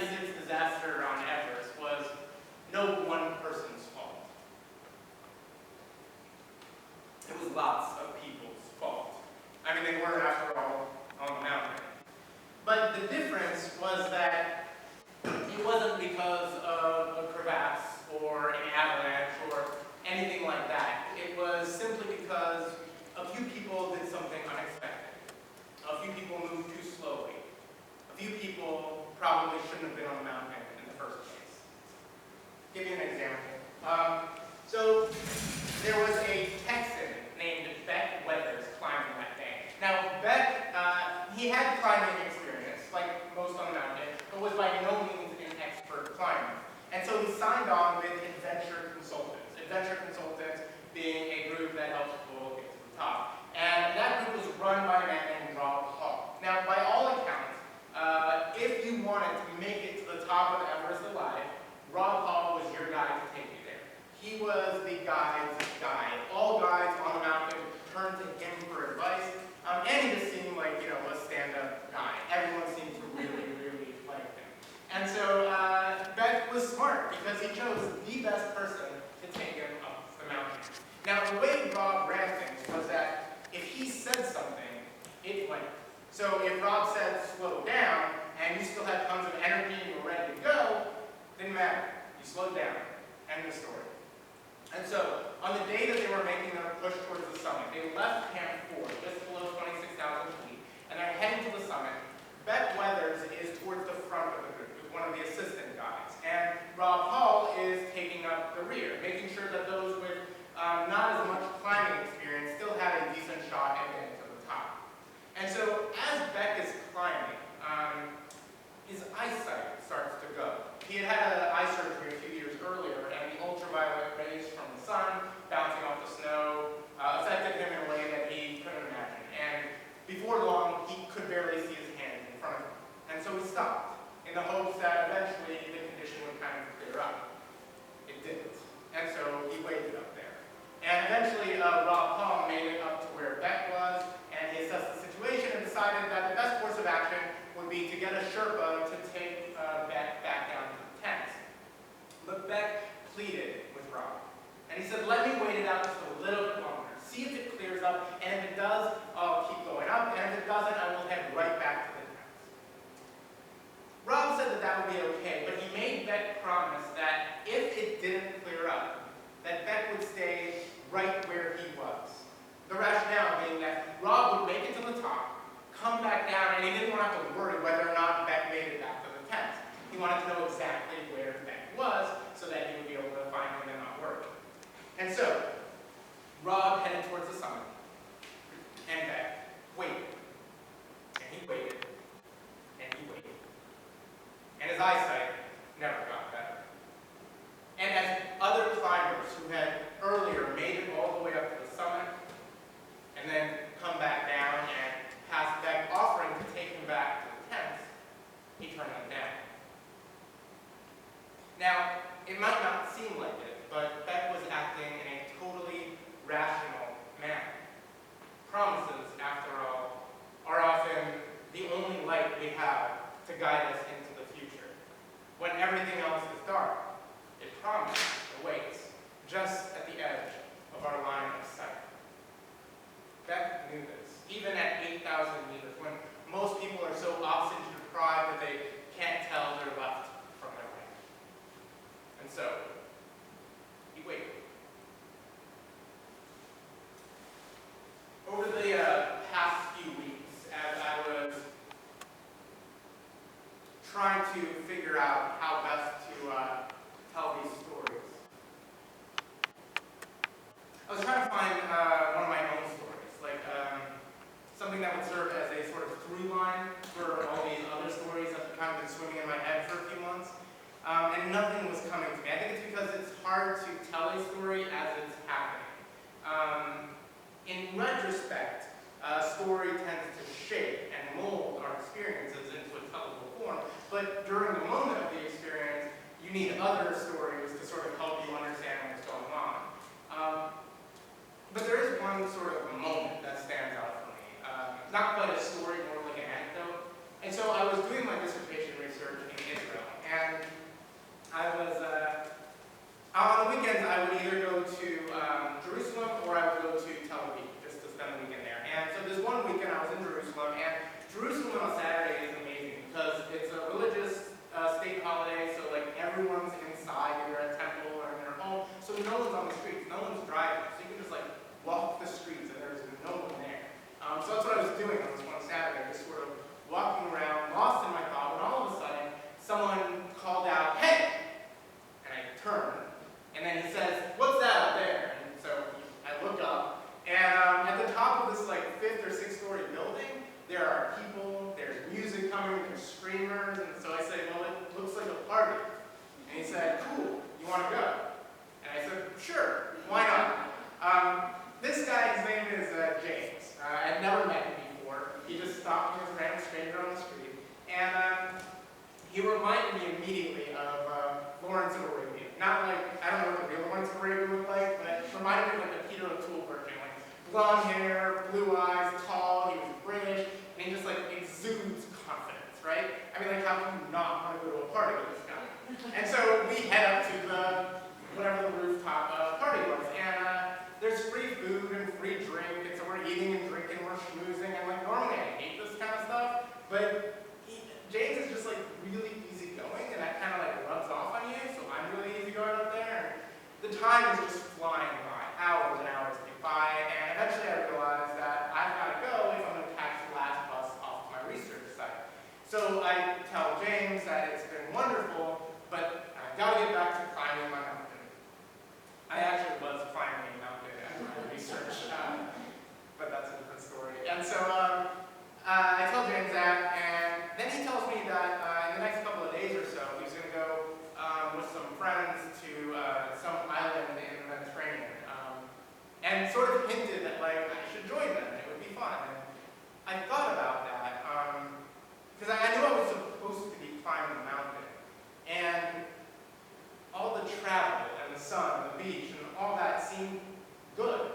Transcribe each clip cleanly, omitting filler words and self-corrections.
96 disaster on Everest was no one person's fault. It was lots of people's fault. I mean, they were, after all, on the mountain. But the difference was that it wasn't because of a crevasse or an avalanche or anything like that. It was simply because a few people did something unexpected. A few people moved too slowly. A few people probably shouldn't have been on the mountain in the first place. Give you an example. So there was a Texan named Beck Weathers climbing that day. Now, Beck, he had climbing experience, like most on the mountain, but was by no means an expert climber. And so he signed on with Adventure Consultants. Adventure Consultants being a group that helps people get to the top. And that group was run by a man named Rob Hall. Now, by all accounts, if you wanted to make it to the top of Everest alive, Rob Hall was your guy to take you there. He was the guide's guide. All guides on the mountain turned to him for advice. And he just seemed like, a stand-up guy. Everyone seemed to really, really like him. And so Beck was smart because he chose the best person to take him up the mountain. Now, the way Rob ran things was that if he said something, it went. So if Rob said slow down, and you still had tons of energy and you were ready to go, didn't matter. You slowed down. End of story. And so, on the day that they were making their push towards the summit, they left Camp 4, just below 26,000 feet, and they're heading to the summit. Beck Weathers is towards the front of the group, with one of the assistant guides. And Rob Hall is taking up the rear, making sure that those with not as much climbing experience still had a decent shot at getting to the top. And so, as Beck is climbing, his eyesight starts to go. He had had an eye surgery a few years earlier, and the ultraviolet rays from the sun bouncing off the snow affected him in a way that he couldn't imagine. And before long, he could barely see his hand in front of him. And so he stopped, in the hopes that eventually the condition would kind of clear up. It didn't. And so he waited up there. And eventually, Rob Hall made it up to where Beck was, and he assessed the situation and decided that the best course of action would be to get a Sherpa to take Beck back down to the tent. But Beck pleaded with Rob. And he said, let me wait it out just a little bit longer. See if it clears up, and if it does, I'll keep going up, and if it doesn't, I will head right back to the tent. Rob said that that would be okay, but he made Beck promise that if it didn't clear up, that Beck would stay right where he was. The rationale being that Rob would make it to the top, come back down, and he didn't want to have to worry whether or not Beck made it back to the tent. He wanted to know exactly where Beck was so that he would be able to find him and not worry. And so, Rob headed towards the summit, and Beck waited. And he waited, and he waited. And his eyesight never got better. And as other climbers who had earlier made it all the way up to the summit, and then come back down and pass Beck offering to take him back to the tent, he turned them down. Now, it might not seem like it, but Beck was acting in a totally rational manner. Promises, after all, are often the only light we have to guide us into the future. When everything else is dark, a promise awaits just at the edge of our line of sight. Beck knew this, even at 8,000 meters, when most people are so oxygen deprived that they can't tell their left from their right. And so, he waited. Over the past few weeks, as I was trying to figure out how best to tell these stories, I was trying to find one of my own stories, like something that would serve as a sort of through line for all these other stories that have kind of been swimming in my head for a few months. And nothing was coming to me. I think it's because it's hard to tell a story as it's happening. In retrospect, a story tends to shape and mold our experiences into a tellable form, but during the moment of the experience, you need other stories to sort of help you understand what's going on. But there is one sort of moment that stands out for me. Not quite a story, more like an anecdote. And so I was doing my dissertation research in Israel. Symbolism on Saturday is amazing because it's a religious state holiday, so like everyone's inside, either at a temple or in their home, so no one's on the streets, no one's driving, so you can just like walk the streets and there's no one there. So that's what I was doing on this one Saturday, just sort of walking around, lost in my thought, when all of a sudden someone called out, "Hey!" And I turned, and then he says, "What's that up there?" And so I look up, and at the top of this like 5th or 6th story building, there are people, there's music coming, there's screamers, and so I say, "Well, it looks like a party." And he said, "Cool, you want to go?" And I said, "Sure, why not?" This guy, his name is James. I'd never met him before. He just stopped me as a random stranger on the street, and he reminded me immediately of Lawrence of Arabia. Not like, I don't know what the real Lawrence of Arabia looked like, but reminded me of like a Peter O'Toole version. Like blonde hair, blue eyes, tall, he was British, and he just like exudes confidence, right? I mean, like, how can you not want to go to a party with this guy? And so we head up to the, whatever the rooftop party was, and there's free food and free drink, and so we're eating and drinking, we're schmoozing, and like normally I hate this kind of stuff, but James is just like really easygoing, and that kind of like rubs off on you, so I'm really easygoing up there, and the time is just flying by, hours and hours get by, and eventually I realized that I've got to go if I'm going to catch the last bus off to my research site. So I tell James that it's been wonderful, but I've got to get back to climbing my mountain. I actually was climbing a mountain at my research, but that's a different story. And so I tell James that, and then he tells me that in the next couple of days or so, he's going to go with some friends to some island in the Mediterranean, and sort of hinted that like I should join them, and it would be fun. And I thought about that, because I knew I was supposed to be climbing the mountain, and all the travel and the sun and the beach and all that seemed good,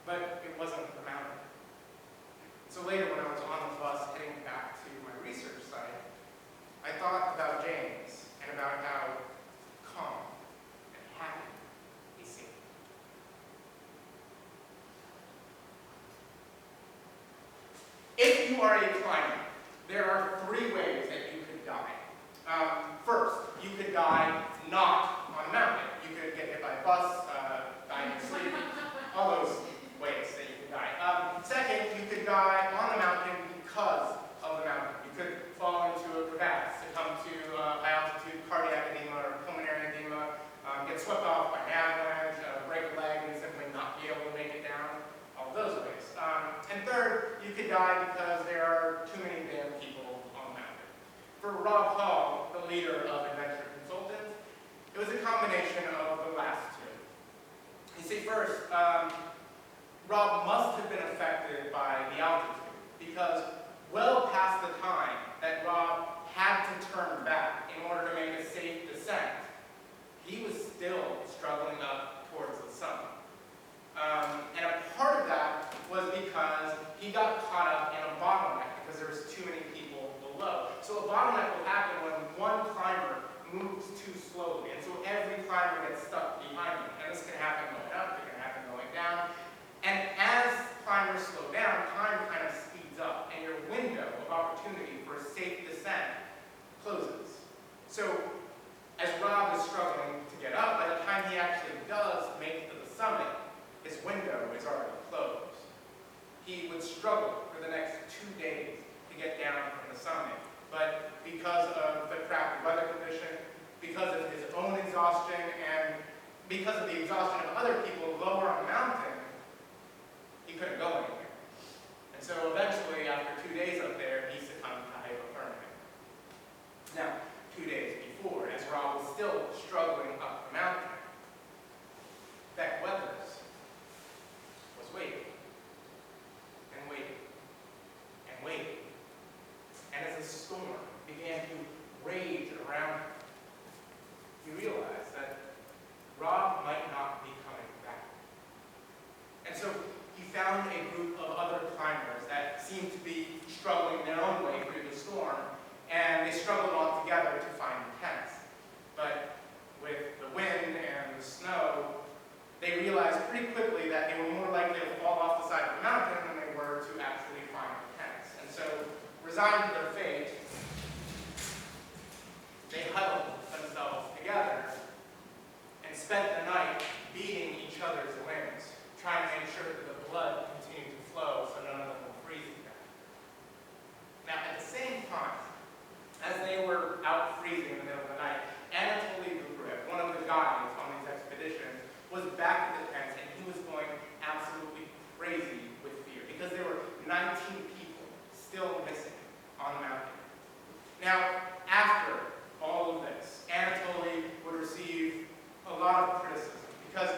but it wasn't the mountain. So later when I was on the bus heading back to my research site, I thought about James and about how calm and happy he seemed. If you are a climber, there are 3 ways that you could die. First, you could die not on a mountain. You could get hit by a bus, die in your sleep, all those ways that you could die. Second, you could die on the mountain because of the mountain. You could fall into a crevasse, succumb to high-altitude cardiac edema or pulmonary edema, get swept off by an avalanche, break a leg and simply not be able to make it down, all those ways. And third, you could die because there are too many damn people on the mountain. For Rob Hall, the leader of Adventure Consultants, it was a combination of the last 2. You see, first, Rob must have been affected by the altitude because well past the time that Rob had to turn back in order to make a safe descent, he was still struggling up towards the sun. And a part of that was because he got caught up in a bottleneck because there was too many people below. So a bottleneck will happen when one climber moves too slowly, and so every climber gets stuck behind him. And this can happen going up, it can happen going down. And as climbers slow down, time kind of speeds up, and your window of opportunity for a safe descent closes. So as Rob is struggling to get up, by the time he actually does make it to the summit, his window is already closed. He would struggle for the next 2 days to get down from the summit, but because of the crappy weather condition, because of his own exhaustion, and because of the exhaustion of other people lower on the mountain, he couldn't go anywhere. And so eventually, after 2 days up there, he succumbed to hypothermia. Now, 2 days before, resigned to their fate, they huddled themselves together and spent the night beating each other's limbs, trying to make sure that the blood continued to flow so none of them would freeze to death. Now, at the same time, as they were out freezing in the middle of the night, Ariel Gratch, one of the guides on these expeditions, was back at the tents, and he was going absolutely crazy with fear because there were 19 people still missing on the mountain. Now, after all of this, Anatoly would receive a lot of criticism because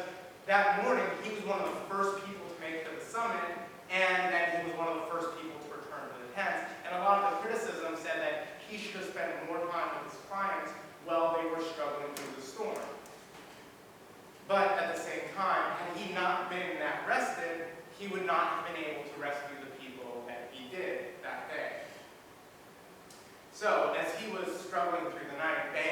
that morning he was one of the first people to make it to the summit, and that he was one of the first people to return to the tents. And a lot of the criticism said that he should have spent more time with his clients while they were struggling through the storm. But at the same time, had he not been that rested, he would not have been able to rescue the people that he did that day. So, as he was struggling through the night, bang